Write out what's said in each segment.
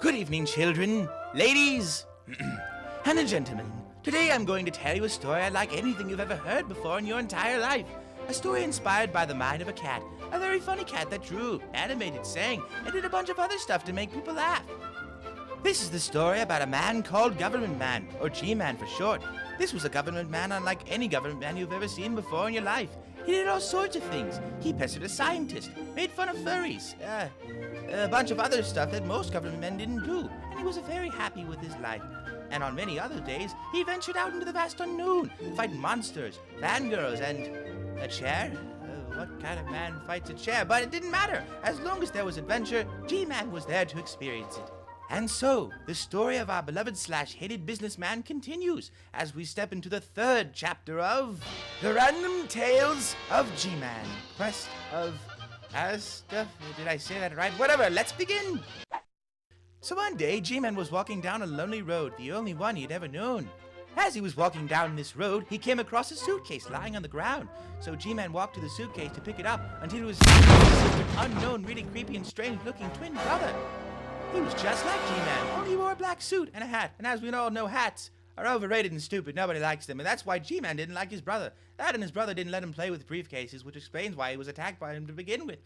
Good evening, children, ladies, and gentlemen. Today I'm going to tell you a story unlike anything you've ever heard before in your entire life. A story inspired by the mind of a cat. A very funny cat that drew, animated, sang, and did a bunch of other stuff to make people laugh. This is the story about a man called Government Man, or G-Man for short. This was a government man unlike any government man you've ever seen before in your life. He did all sorts of things. He pestered a scientist, made fun of furries, a bunch of other stuff that most government men didn't do, and he was very happy with his life. And on many other days, he ventured out into the vast unknown, fighting monsters, fangirls, and a chair? What kind of man fights a chair? But it didn't matter. As long as there was adventure, G-Man was there to experience it. And so, the story of our beloved/hated businessman continues as we step into the third chapter of the Random Tales of GMan. Quest of asdf. Did I say that right? Whatever, let's begin! So one day, G-Man was walking down a lonely road, the only one he'd ever known. As he was walking down this road, he came across a suitcase lying on the ground. So G-Man walked to the suitcase to pick it up until it was an unknown, really creepy and strange-looking twin brother. He was just like G-Man, only he wore a black suit and a hat. And as we all know, hats are overrated and stupid. Nobody likes them, and that's why G-Man didn't like his brother. That and his brother didn't let him play with briefcases, which explains why he was attacked by him to begin with.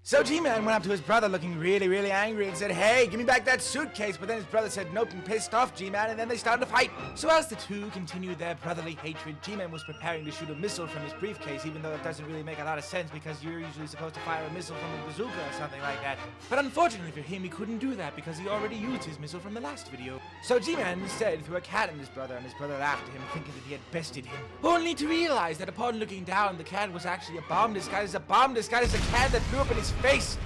So G-Man went up to his brother looking really, really angry and said, "Hey, give me back that suitcase." But then his brother said nope and pissed off G-Man, and then they started to fight. So as the two continued their brotherly hatred, G-Man was preparing to shoot a missile from his briefcase, even though it doesn't really make a lot of sense because you're usually supposed to fire a missile from a bazooka or something like that. But unfortunately for him, he couldn't do that because he already used his missile from the last video. So G-Man instead threw a cat at his brother, and his brother laughed at him, thinking that he had bested him. Only to realize that upon looking down, the cat was actually a bomb disguised as a bomb disguised as a cat that blew up in his face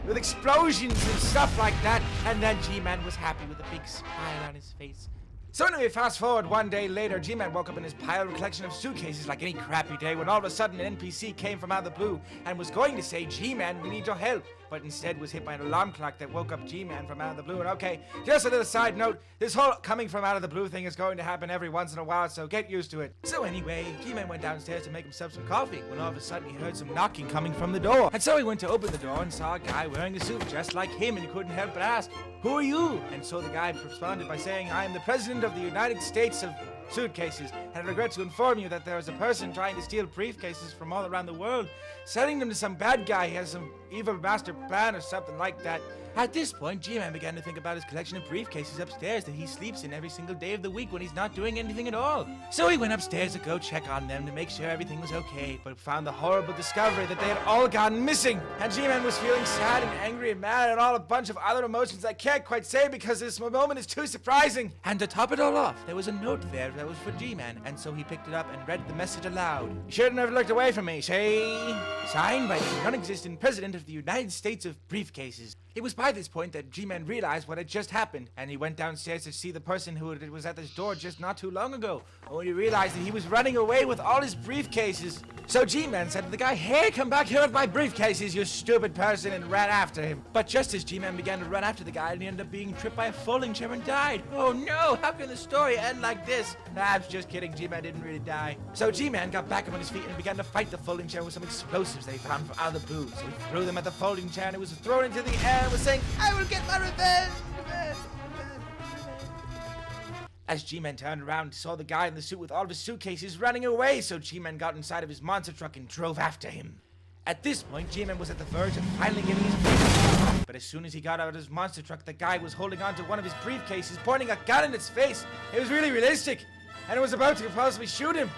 with explosions and stuff like that, and then G-Man was happy with a big smile on his face. So anyway, fast forward one day later, G-Man woke up in his pile of collection of suitcases like any crappy day when all of a sudden an NPC came from out of the blue and was going to say, "G-Man, we need your help," but instead was hit by an alarm clock that woke up G-Man from out of the blue. And okay, just a little side note, this whole coming from out of the blue thing is going to happen every once in a while, so get used to it. So anyway, G-Man went downstairs to make himself some coffee when all of a sudden he heard some knocking coming from the door. And so he went to open the door and saw a guy wearing a suit just like him, and he couldn't help but ask, "Who are you?" And so the guy responded by saying, "I am the president of the United States of suitcases, and I regret to inform you that there is a person trying to steal briefcases from all around the world, selling them to some bad guy. He has some evil master plan or something like that." At this point, G-Man began to think about his collection of briefcases upstairs that he sleeps in every single day of the week when he's not doing anything at all. So he went upstairs to go check on them to make sure everything was okay, but found the horrible discovery that they had all gone missing. And G-Man was feeling sad and angry and mad and all a bunch of other emotions I can't quite say because this moment is too surprising. And to top it all off, there was a note there that was for G-Man, and so he picked it up and read the message aloud. "You shouldn't have looked away from me, say. Signed by the non-existent president of the United States of Briefcases." It was by this point that G-Man realized what had just happened, and he went downstairs to see the person who was at his door just not too long ago, only realized that he was running away with all his briefcases. So G-Man said to the guy, "Hey, come back here with my briefcases, you stupid person," and ran after him. But just as G-Man began to run after the guy, he ended up being tripped by a folding chair and died. Oh no, how can the story end like this? Nah, I was just kidding, G-Man didn't really die. So G-Man got back up on his feet and began to fight the folding chair with some explosives they found from out of the blue. So he threw them at the folding chair and it was thrown into the air and was saying, "I will get my revenge! Revenge! As G-Man turned around, he saw the guy in the suit with all of his suitcases running away, so G-Man got inside of his monster truck and drove after him. At this point, G-Man was at the verge of finally getting his briefcase. But as soon as he got out of his monster truck, the guy was holding onto one of his briefcases, pointing a gun in its face. It was really realistic, and it was about to possibly shoot him.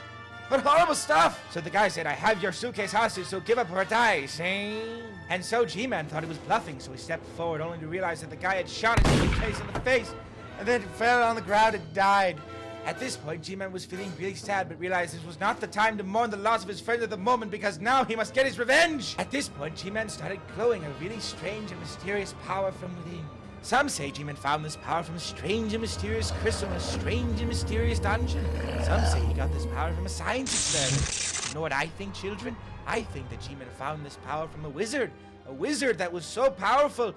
But horrible stuff! So the guy said, "I have your suitcase hostage, so give up or die, see?" And so G-Man thought he was bluffing, so he stepped forward only to realize that the guy had shot his suitcase in the face, and then fell on the ground and died. At this point, G-Man was feeling really sad, but realized this was not the time to mourn the loss of his friend at the moment, because now he must get his revenge! At this point, G-Man started glowing a really strange and mysterious power from within. Some say G-Man found this power from a strange and mysterious crystal in a strange and mysterious dungeon. Some say he got this power from a science experiment. You know what I think, children? I think that G-Man found this power from a wizard. A wizard that was so powerful,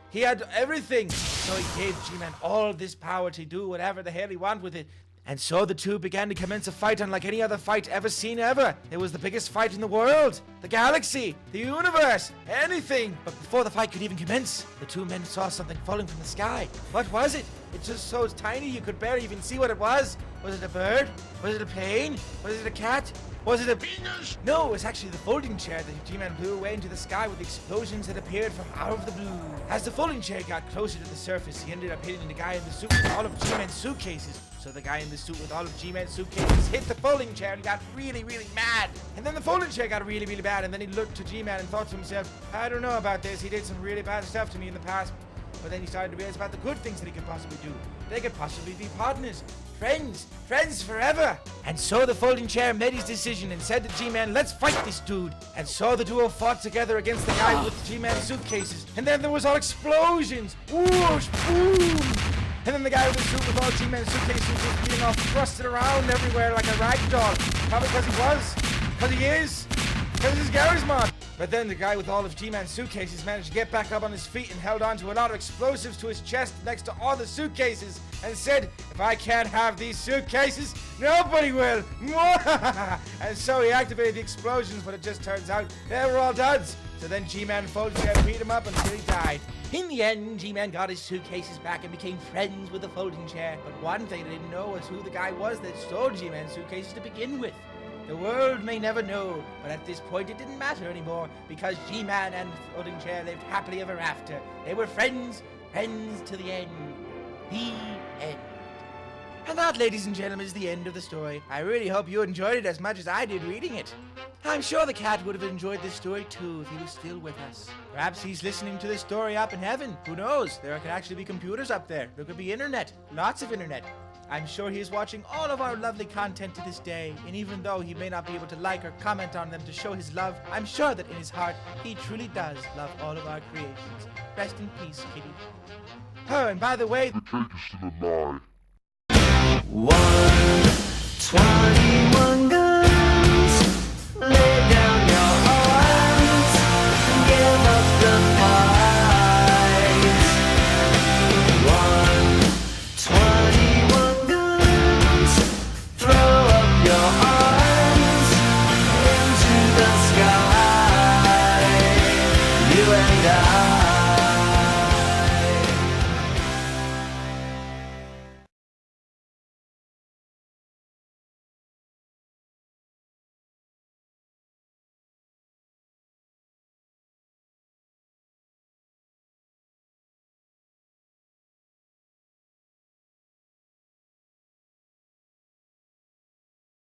he had everything. So he gave G-Man all this power to do whatever the hell he wanted with it. And so the two began to commence a fight unlike any other fight ever seen ever. It was the biggest fight in the world, the galaxy, the universe, anything. But before the fight could even commence, the two men saw something falling from the sky. What was it? It's just so tiny you could barely even see what it was. Was it a bird? Was it a plane? Was it a cat? Was it a penis? No, it was actually the folding chair that G-Man blew away into the sky with explosions that appeared from out of the blue. As the folding chair got closer to the surface, he ended up hitting the guy in the suit with all of G-Man's suitcases. So the guy in the suit with all of G-Man's suitcases hit the folding chair and got really, really mad. And then the folding chair got really, really bad, and then he looked to G-Man and thought to himself, I don't know about this, he did some really bad stuff to me in the past. But then he started to realize about the good things that he could possibly do. They could possibly be partners, friends forever. And so the folding chair made his decision and said to G-Man, let's fight this dude. And so the duo fought together against the guy with G-Man's suitcases. And then there was all explosions. Whoosh, boom. And then the guy with the suit with all G-Man's suitcases was being all thrusted around everywhere like a rag doll. Probably because he was, because he is, because he's Gary's mod. But then the guy with all of G-Man's suitcases managed to get back up on his feet and held on to a lot of explosives to his chest next to all the suitcases and said, if I can't have these suitcases, nobody will. And so he activated the explosions, but it just turns out they were all duds. So then G-Man folded him and beat him up until he died. In the end, G-Man got his suitcases back and became friends with the folding chair. But one thing they didn't know was who the guy was that stole G-Man's suitcases to begin with. The world may never know, but at this point it didn't matter anymore because G-Man and the folding chair lived happily ever after. They were friends to the end. The end. And that, ladies and gentlemen, is the end of the story. I really hope you enjoyed it as much as I did reading it. I'm sure the cat would have enjoyed this story too if he was still with us. Perhaps he's listening to this story up in heaven. Who knows? There could actually be computers up there. There could be internet. Lots of internet. I'm sure he is watching all of our lovely content to this day, and even though he may not be able to like or comment on them to show his love, I'm sure that in his heart, he truly does love all of our creations. Rest in peace, kitty. Oh, and by the way, the cake is still a lie. 121 gun.